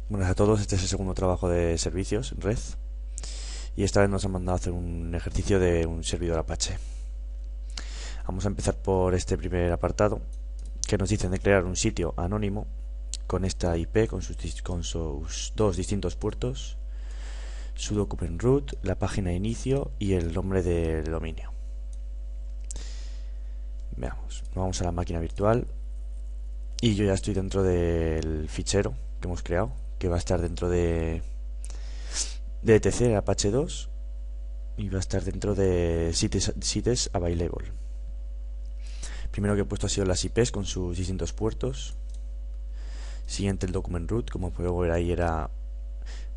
Buenas a todos, este es el segundo trabajo de servicios en red y esta vez nos han mandado a hacer un ejercicio de un servidor Apache. Vamos a empezar por este primer apartado que nos dicen de crear un sitio anónimo con esta IP, con sus dos distintos puertos, su document root, la página de inicio y el nombre del dominio. Veamos, vamos a la máquina virtual y yo ya estoy dentro del fichero que hemos creado, que va a estar dentro de etc, el Apache 2, y va a estar dentro de sites available. Primero que he puesto ha sido las IPs con sus distintos puertos. Siguiente el document root, como puedo ver ahí era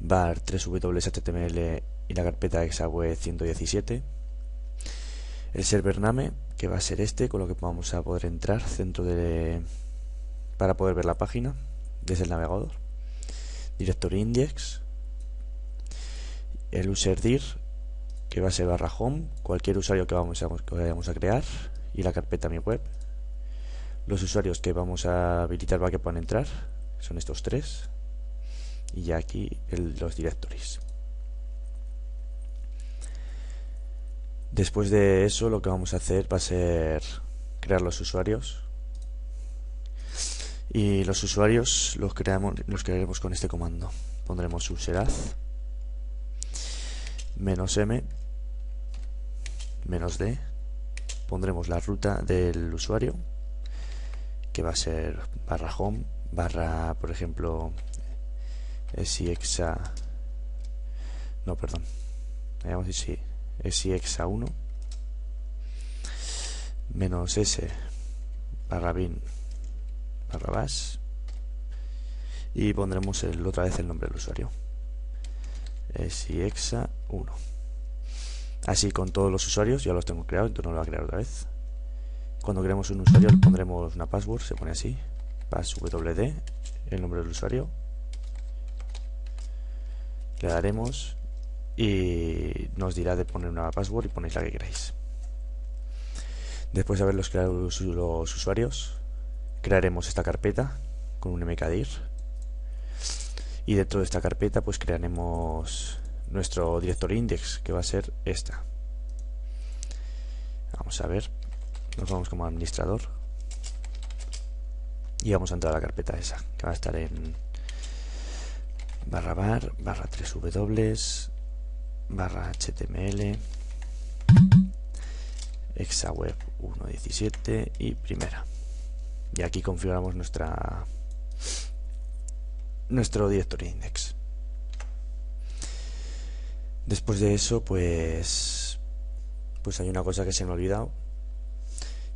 var 3w.html y la carpeta exaweb 117. El server name, que va a ser este, con lo que vamos a poder entrar dentro de para poder ver la página desde el navegador. Directory index, el userdir, que va a ser /home, cualquier usuario que vayamos a crear, y la carpeta mi web. Los usuarios que vamos a habilitar para que puedan entrar son estos tres, y ya aquí los directories. Después de eso lo que vamos a hacer va a ser crear los usuarios, y los usuarios los crearemos con este comando. Pondremos useraz -m -d, pondremos la ruta del usuario, que va a ser /home, por ejemplo SIEXA, no, perdón, vamos a decir SIEXA1 -s /bin /bash, y pondremos otra vez el nombre del usuario, SIEXA1. Así con todos los usuarios, ya los tengo creados, entonces no lo voy a crear otra vez. Cuando creemos un usuario le pondremos una password, se pone así, passwd, el nombre del usuario, le daremos y nos dirá de poner una password y ponéis la que queráis. Después de haberlos creado los usuarios, crearemos esta carpeta con un mkdir, y dentro de esta carpeta pues crearemos nuestro directory index, que va a ser esta. Vamos a ver, nos vamos como administrador y vamos a entrar a la carpeta esa, que va a estar en /var /3w /html exaweb 1.17 y primera, y aquí configuramos nuestro directory index. Después de eso pues hay una cosa que se me ha olvidado,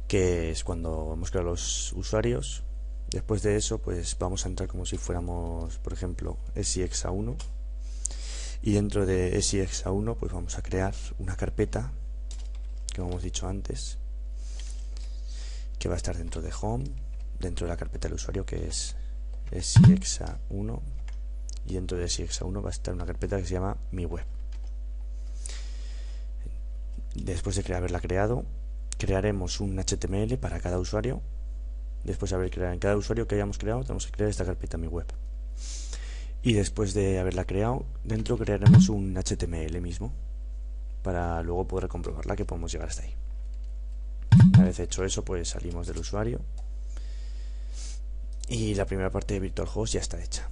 que es cuando hemos creado los usuarios. Después de eso pues vamos a entrar como si fuéramos, por ejemplo, SIEXA1, y dentro de SIEXA1 pues vamos a crear una carpeta que hemos dicho antes, que va a estar dentro de home, dentro de la carpeta del usuario, que es SIEXA1, y dentro de SIEXA1 va a estar una carpeta que se llama mi web. Después de haberla creado, crearemos un HTML para cada usuario. Después de haber creado en cada usuario que hayamos creado, tenemos que crear esta carpeta mi web. Y después de haberla creado, dentro crearemos un HTML mismo, para luego poder comprobarla que podemos llegar hasta ahí. Una vez hecho eso, pues salimos del usuario y la primera parte de VirtualHost ya está hecha.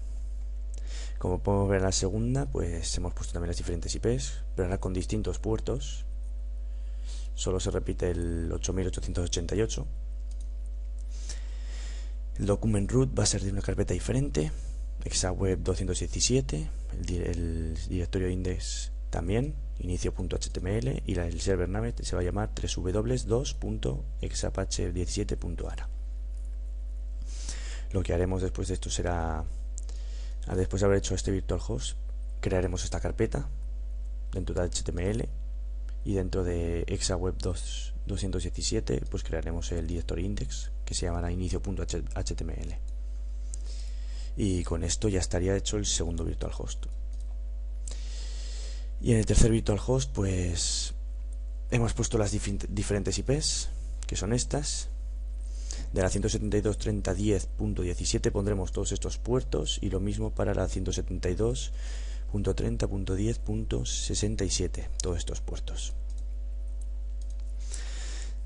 Como podemos ver en la segunda, pues hemos puesto también las diferentes IPs, pero ahora con distintos puertos. Solo se repite el 8888. El document root va a ser de una carpeta diferente, exaweb 217, el directorio index también, inicio.html, y el server name se va a llamar www.2.exapache17.ara. Lo que haremos después de esto será, después de haber hecho este VirtualHost, crearemos esta carpeta dentro de HTML, y dentro de exaweb 217 pues crearemos el directory index, que se llamará inicio.html, y con esto ya estaría hecho el segundo VirtualHost. Y en el tercer VirtualHost pues hemos puesto las diferentes IPs, que son estas. De la 172.30.10.17 pondremos todos estos puertos, y lo mismo para la 172.30.10.67, todos estos puertos.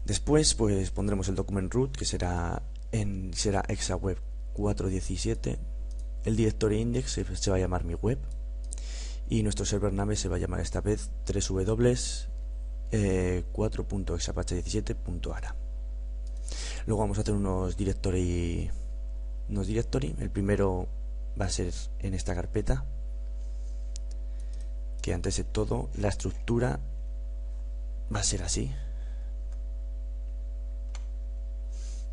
Después pues pondremos el document root, que será exaweb 417. El directory index se va a llamar mi web, y nuestro server name se va a llamar esta vez www.4.exapache17.ara. Luego vamos a hacer unos directory. El primero va a ser en esta carpeta, que antes de todo la estructura va a ser así.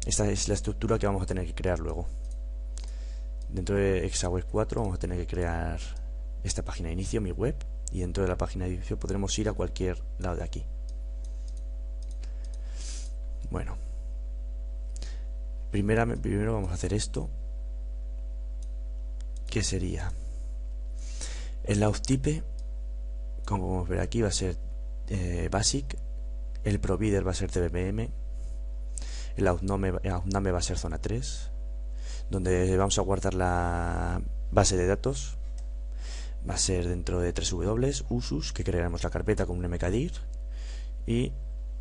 Esta es la estructura que vamos a tener que crear luego. Dentro de Exaweb 4 vamos a tener que crear esta página de inicio, mi web, y dentro de la página de inicio podremos ir a cualquier lado de aquí. Bueno, primero vamos a hacer esto, que sería el auth type, como podemos ver aquí, va a ser basic, el provider va a ser dbm, el outname va a ser zona 3, donde vamos a guardar la base de datos. Va a ser dentro de 3W, usus, que crearemos la carpeta con un mkdir, y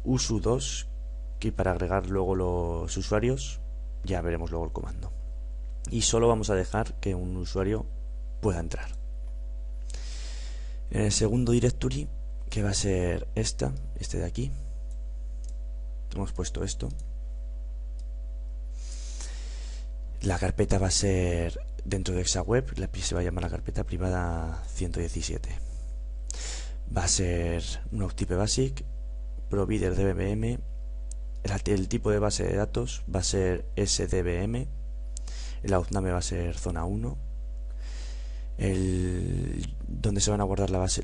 usu2, que para agregar luego los usuarios, ya veremos luego el comando. Y solo vamos a dejar que un usuario pueda entrar. En el segundo directory, que va a ser este de aquí, hemos puesto esto. La carpeta va a ser dentro de Exaweb, se va a llamar la carpeta privada 117. Va a ser un auth type basic, provider dbm, el tipo de base de datos va a ser sdbm, el outname va a ser zona 1, donde se van a guardar los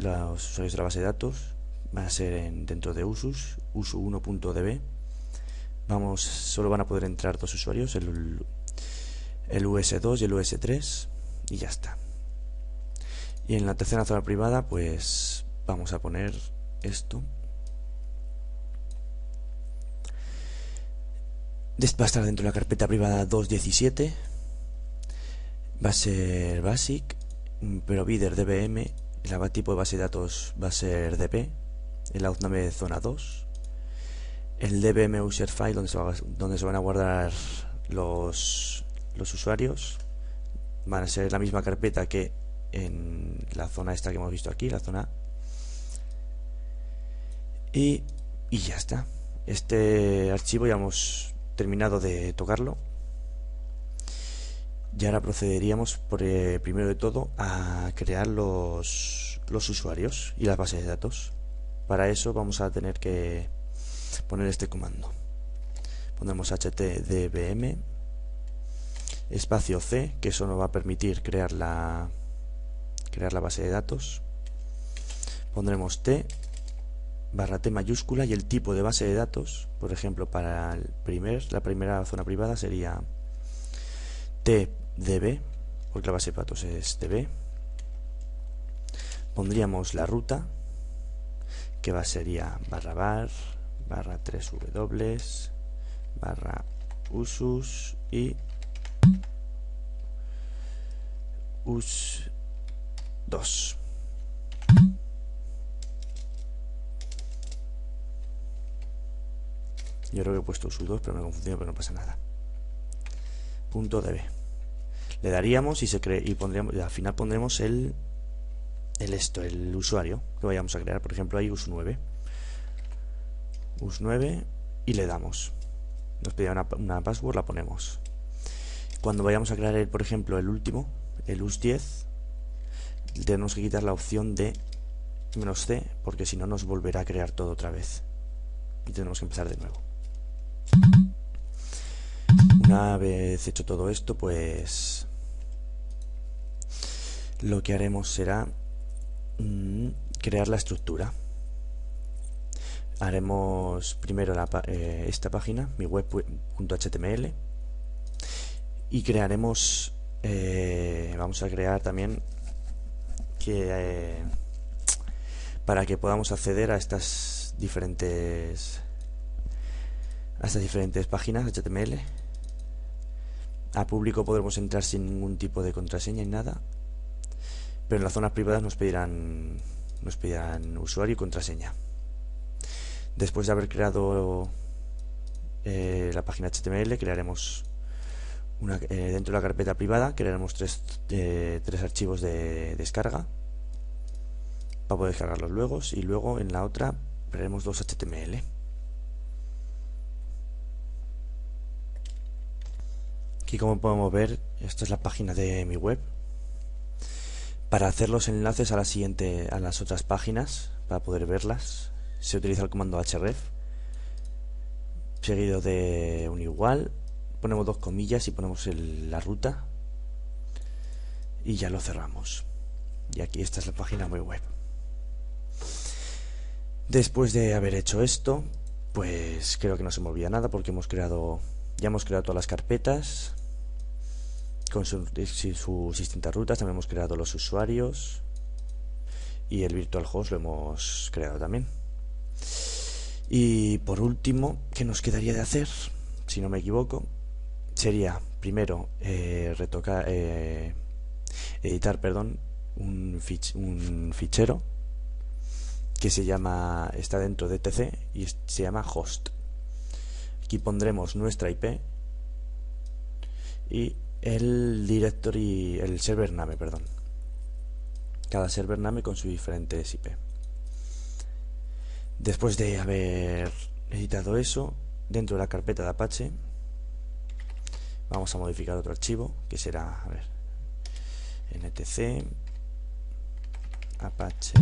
usuarios de la base de datos va a ser dentro de usu1.db. Solo van a poder entrar dos usuarios, el US2 y el US3, y ya está. Y en la tercera zona privada pues vamos a poner esto. Va a estar dentro de la carpeta privada 217, va a ser basic, provider dbm, el tipo de base de datos va a ser db, el outname de zona 2, el dbm user file donde se van a guardar los usuarios, van a ser la misma carpeta que en la zona esta que hemos visto aquí, la zona, y ya está. Este archivo ya hemos terminado de tocarlo, y ahora procederíamos primero de todo a crear los usuarios y las bases de datos. Para eso vamos a tener que poner este comando. Pondremos htdbm espacio c, que eso nos va a permitir crear la base de datos. Pondremos t mayúscula y el tipo de base de datos. Por ejemplo, para la primera zona privada sería tdb, porque la base de datos es db. Pondríamos la ruta, que sería /var /3w /usus y us2. Yo creo que he puesto usu2, pero me he confundido, pero no pasa nada. .db. Le daríamos y pondríamos, y al final pondremos el usuario que vayamos a crear. Por ejemplo, ahí us9 y le damos. Nos pedirá una password, la ponemos. Cuando vayamos a crear por ejemplo el último, el us10, tenemos que quitar la opción de -c, porque si no nos volverá a crear todo otra vez y tenemos que empezar de nuevo. Una vez hecho todo esto, pues lo que haremos será crear la estructura. Haremos primero esta página, mi web.html, y crearemos vamos a crear también para que podamos acceder a estas diferentes páginas HTML. A público podremos entrar sin ningún tipo de contraseña ni nada, pero en las zonas privadas nos pedirán usuario y contraseña. Después de haber creado la página HTML, crearemos dentro de la carpeta privada crearemos tres archivos de descarga para poder descargarlos luego, y luego en la otra crearemos dos HTML. Aquí, como podemos ver, esta es la página de mi web. Para hacer los enlaces a las otras páginas, para poder verlas, se utiliza el comando href seguido de un igual, ponemos dos comillas y ponemos la ruta y ya lo cerramos. Y aquí esta es la página de mi web. Después de haber hecho esto, pues creo que no se me olvida nada, porque ya hemos creado todas las carpetas con sus distintas rutas. También hemos creado los usuarios y el virtual host lo hemos creado también. Y por último, ¿qué nos quedaría de hacer? Si no me equivoco, sería primero editar un fichero que está dentro de etc y se llama host. Aquí pondremos nuestra IP y el server name, cada server name con sus diferentes IP. Después de haber editado eso, dentro de la carpeta de Apache vamos a modificar otro archivo que será, nTC Apache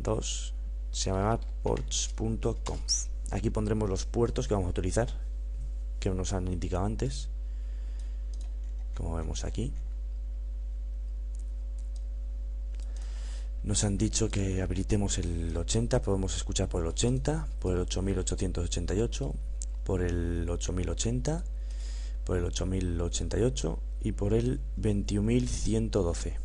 2, se llama ports.conf. Aquí pondremos los puertos que vamos a utilizar, que nos han indicado antes, como vemos aquí. Nos han dicho que habilitemos el 80, podemos escuchar por el 80, por el 8888, por el 8080, por el 8088 y por el 21112.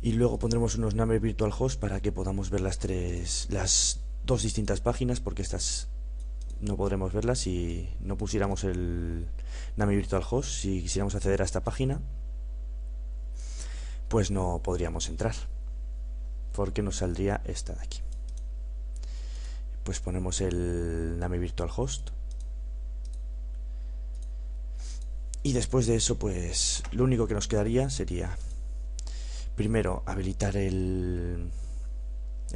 Y luego pondremos unos names virtual host para que podamos ver las dos distintas páginas, porque estas no podremos verlas si no pusiéramos el name virtual host. Si quisiéramos acceder a esta página, pues no podríamos entrar, porque nos saldría esta de aquí. Pues ponemos el name virtual host y después de eso, pues lo único que nos quedaría sería primero habilitar el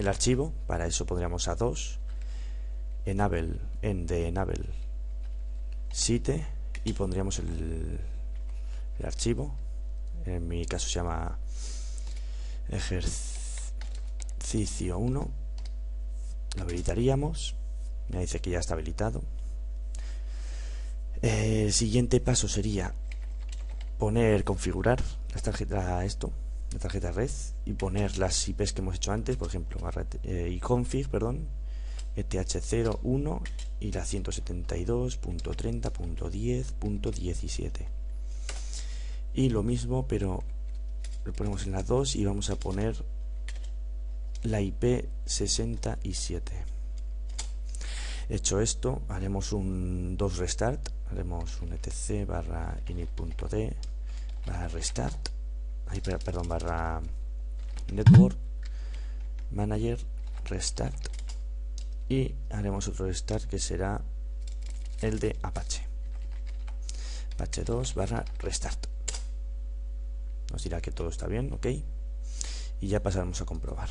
archivo. Para eso pondríamos A2 enable site y pondríamos el archivo. En mi caso se llama ejercicio 1. Lo habilitaríamos. Me dice que ya está habilitado. El siguiente paso sería configurar la tarjeta red y poner las IPs que hemos hecho antes, por ejemplo iconfig, ETH01 y la 172.30.10.17. Y lo mismo, pero lo ponemos en la 2 y vamos a poner la IP 67. Hecho esto, haremos un 2 restart, haremos un etc /init.d /restart, barra network manager restart, y haremos otro restart que será el de Apache 2 /restart. Nos dirá que todo está bien, ok, y ya pasaremos a comprobar.